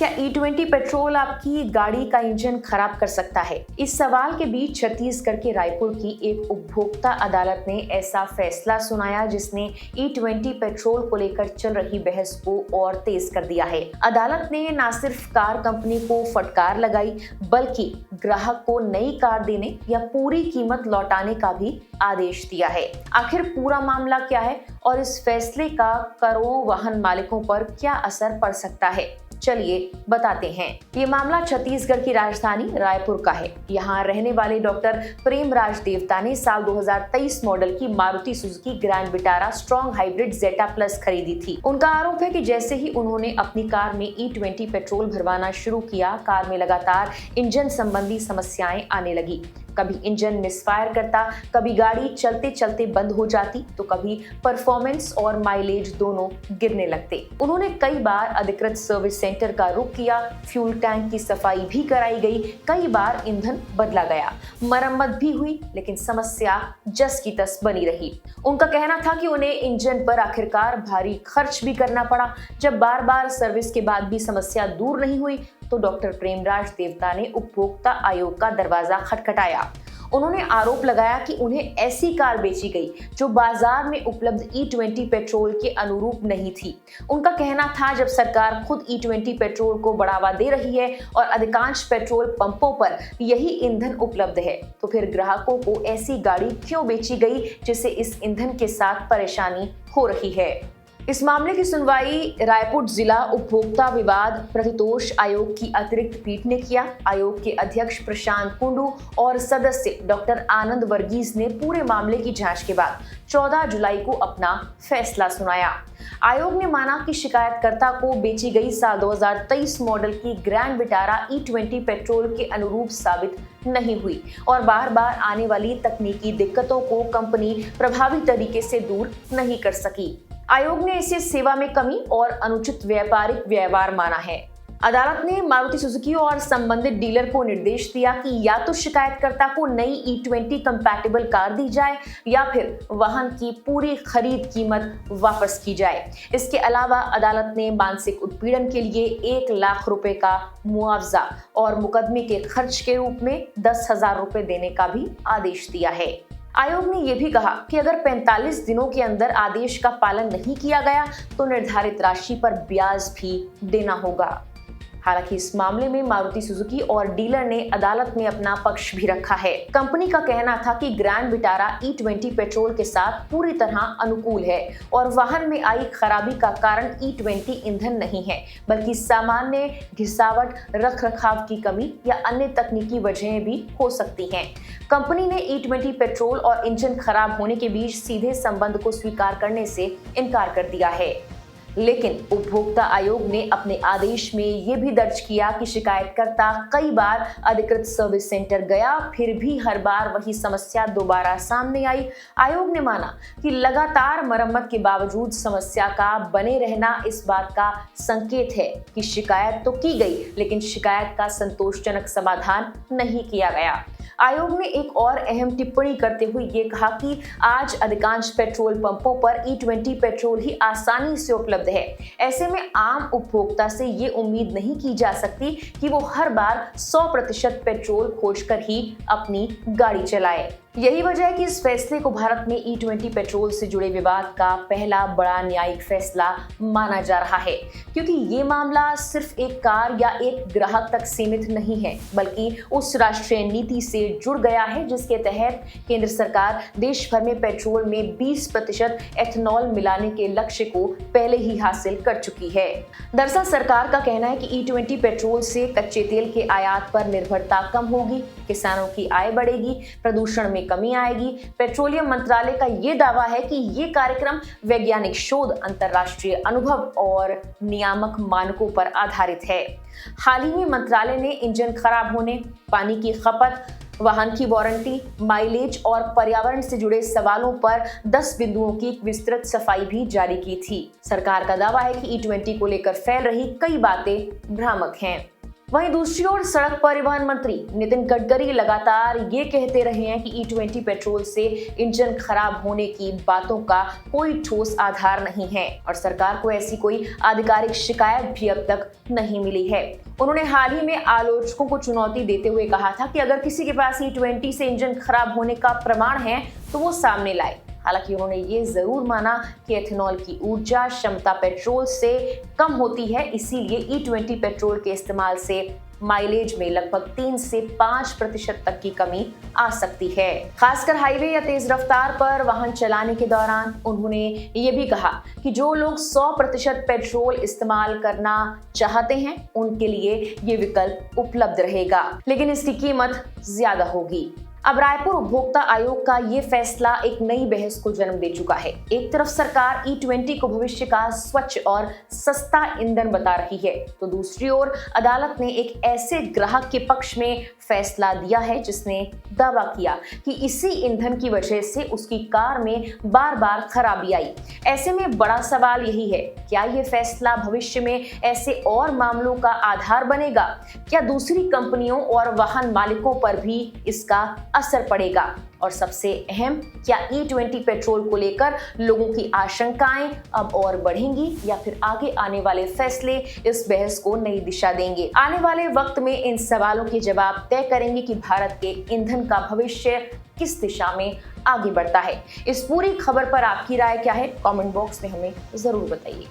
क्या E20 petrol आपकी गाड़ी का इंजन खराब कर सकता है? इस सवाल के बीच छत्तीसगढ़ के रायपुर की एक उपभोक्ता अदालत ने ऐसा फैसला सुनाया जिसने E20 पेट्रोल को लेकर चल रही बहस को और तेज कर दिया है। अदालत ने न सिर्फ कार कंपनी को फटकार लगाई बल्कि ग्राहक को नई कार देने या पूरी कीमत लौटाने का भी आदेश दिया है। आखिर पूरा मामला क्या है और इस फैसले का करोड़ों वाहन मालिकों पर क्या असर पड़ सकता है, चलिए बताते हैं। ये मामला छत्तीसगढ़ की राजधानी रायपुर का है। यहाँ रहने वाले डॉक्टर प्रेमराज देवता ने साल 2023 मॉडल की Maruti Suzuki Grand Vitara strong hybrid Zeta plus खरीदी थी। उनका आरोप है कि जैसे ही उन्होंने अपनी कार में E20 पेट्रोल भरवाना शुरू किया, कार में लगातार इंजन संबंधी समस्याएं आने लगी। कभी इंजन मिसफायर करता, कभी गाड़ी चलते चलते बंद हो जाती, तो कभी परफॉर्मेंस और माइलेज दोनों गिरने लगते। उन्होंने कई बार अधिकृत सर्विस सेंटर का रुख किया, फ्यूल टैंक की सफाई भी कराई गई, कई बार ईंधन बदला गया, मरम्मत भी हुई, लेकिन समस्या जस की तस बनी रही। उनका कहना था कि उन्हें इंजन पर आखिरकार भारी खर्च भी करना पड़ा। जब बार बार सर्विस के बाद भी समस्या दूर नहीं हुई तो डॉक्टर प्रेमराज देवता ने उपभोक्ता आयोग का दरवाजा खटखटाया। उन्होंने आरोप लगाया कि उन्हें ऐसी कार बेची गई जो बाजार में उपलब्ध E20 पेट्रोल के अनुरूप नहीं थी। उनका कहना था जब सरकार खुद E20 पेट्रोल को बढ़ावा दे रही है और अधिकांश पेट्रोल पंपों पर यही ईंधन उपलब्ध है, तो फिर ग्राहकों को ऐसी गाड़ी क्यों बेची गई जिससे इस ईंधन के साथ परेशानी हो रही है। इस मामले की सुनवाई रायपुर जिला उपभोक्ता विवाद प्रतितोष आयोग की अतिरिक्त पीठ ने किया। आयोग के अध्यक्ष प्रशांत कुंडू और सदस्य डॉक्टर आनंद वर्गीस ने पूरे मामले की जांच के बाद 14 जुलाई को अपना फैसला सुनाया। आयोग ने माना कि शिकायतकर्ता को बेची गई साल 2023 मॉडल की ग्रैंड विटारा E20 पेट्रोल के अनुरूप साबित नहीं हुई और बार बार आने वाली तकनीकी दिक्कतों को कंपनी प्रभावी तरीके से दूर नहीं कर सकी। आयोग ने इसे सेवा में कमी और अनुचित व्यापारिक व्यवहार माना है। अदालत ने मारुति सुजुकी और संबंधित डीलर को निर्देश दिया कि या तो शिकायतकर्ता को नई E20 कंपैटिबल कार दी जाए या फिर वाहन की पूरी खरीद कीमत वापस की जाए। इसके अलावा अदालत ने मानसिक उत्पीड़न के लिए 1 लाख रुपए का मुआवजा और मुकदमे के खर्च के रूप में 10,000 रुपए देने का भी आदेश दिया है। आयोग ने यह भी कहा कि अगर 45 दिनों के अंदर आदेश का पालन नहीं किया गया तो निर्धारित राशि पर ब्याज भी देना होगा। हालांकि इस मामले में मारुति सुजुकी और डीलर ने अदालत में अपना पक्ष भी रखा है। कंपनी का कहना था कि ग्रैंड विटारा E20 पेट्रोल के साथ पूरी तरह अनुकूल है और वाहन में आई खराबी का कारण E20 ईंधन नहीं है, बल्कि सामान्य घिसावट, रखरखाव की कमी या अन्य तकनीकी वजहें भी हो सकती हैं। कंपनी ने E20 पेट्रोल और इंजन खराब होने के बीच सीधे संबंध को स्वीकार करने से इनकार कर दिया है। लेकिन उपभोक्ता आयोग ने अपने आदेश में ये भी दर्ज किया कि शिकायतकर्ता कई बार अधिकृत सर्विस सेंटर गया, फिर भी हर बार वही समस्या दोबारा सामने आई। आयोग ने माना कि लगातार मरम्मत के बावजूद समस्या का बने रहना इस बात का संकेत है कि शिकायत तो की गई, लेकिन शिकायत का संतोषजनक समाधान नहीं किया गया। आयोग ने एक और अहम टिप्पणी करते हुए ये कहा कि आज अधिकांश पेट्रोल पंपों पर E20 पेट्रोल ही आसानी से उपलब्ध है। ऐसे में आम उपभोक्ता से ये उम्मीद नहीं की जा सकती कि वो हर बार 100% पेट्रोल खोजकर ही अपनी गाड़ी चलाए। यही वजह है कि इस फैसले को भारत में E20 पेट्रोल से जुड़े विवाद का पहला बड़ा न्यायिक फैसला माना जा रहा है, क्योंकि ये मामला सिर्फ एक कार या एक ग्राहक तक सीमित नहीं है, बल्कि उस राष्ट्रीय नीति से जुड़ गया है जिसके तहत केंद्र सरकार देश भर में पेट्रोल में 20% एथेनॉल मिलाने के लक्ष्य को पहले ही हासिल कर चुकी है। दरअसल सरकार का कहना है कि E20 पेट्रोल से कच्चे तेल के आयात पर निर्भरता कम होगी, किसानों की आय बढ़ेगी, प्रदूषण में कमी आएगी। पेट्रोलियम मंत्रालय का ये दावा है कि ये कार्यक्रम वैज्ञानिक शोध, अंतर्राष्ट्रीय अनुभव और नियामक मानकों पर आधारित है। हाल ही में मंत्रालय ने इंजन खराब होने, पानी की खपत, वाहन की वारंटी, माइलेज और पर्यावरण से जुड़े सवालों पर 10 बिंदुओं की एक विस्तृत सफाई भी जारी की थी। सरकार का दावा है कि E20 को लेकर फैल रही कई बातें भ्रामक हैं। वहीं दूसरी ओर सड़क परिवहन मंत्री नितिन गडकरी लगातार ये कहते रहे हैं कि E20 पेट्रोल से इंजन खराब होने की बातों का कोई ठोस आधार नहीं है और सरकार को ऐसी कोई आधिकारिक शिकायत भी अब तक नहीं मिली है। उन्होंने हाल ही में आलोचकों को चुनौती देते हुए कहा था कि अगर किसी के पास E20 से इंजन खराब होने का प्रमाण है तो वो सामने लाए। हालांकि उन्होंने ये जरूर माना कि एथेनॉल की ऊर्जा क्षमता पेट्रोल से कम होती है, इसीलिए E20 पेट्रोल के इस्तेमाल से माइलेज में लगभग 3 से 5% तक की कमी आ सकती है। खासकर हाईवे या तेज रफ्तार पर वाहन चलाने के दौरान उन्होंने ये भी कहा कि जो लोग 100% पेट्रोल इस्तेमाल करना चाहते हैं उनके लिए ये विकल्प उपलब्ध रहेगा, लेकिन इसकी कीमत ज्यादा होगी। अब रायपुर उपभोक्ता आयोग का ये फैसला एक नई बहस को जन्म दे चुका है। एक तरफ सरकार E20 को भविष्य का स्वच्छ और सस्ता ईंधन बता रही है, तो दूसरी ओर अदालत ने एक ऐसे ग्राहक के पक्ष में फैसला दिया है जिसने दावा किया कि इसी ईंधन की वजह से उसकी कार में बार बार खराबी आई। ऐसे में बड़ा सवाल यही है, क्या ये फैसला भविष्य में ऐसे और मामलों का आधार बनेगा? क्या दूसरी कंपनियों और वाहन मालिकों पर भी इसका असर पड़ेगा? और सबसे अहम, क्या E20 पेट्रोल को लेकर लोगों की आशंकाएं अब और बढ़ेंगी या फिर आगे आने वाले फैसले इस बहस को नई दिशा देंगे? आने वाले वक्त में इन सवालों के जवाब तय करेंगे कि भारत के ईंधन का भविष्य किस दिशा में आगे बढ़ता है। इस पूरी खबर पर आपकी राय क्या है? कमेंट बॉक्स में हमें जरूर बताइए।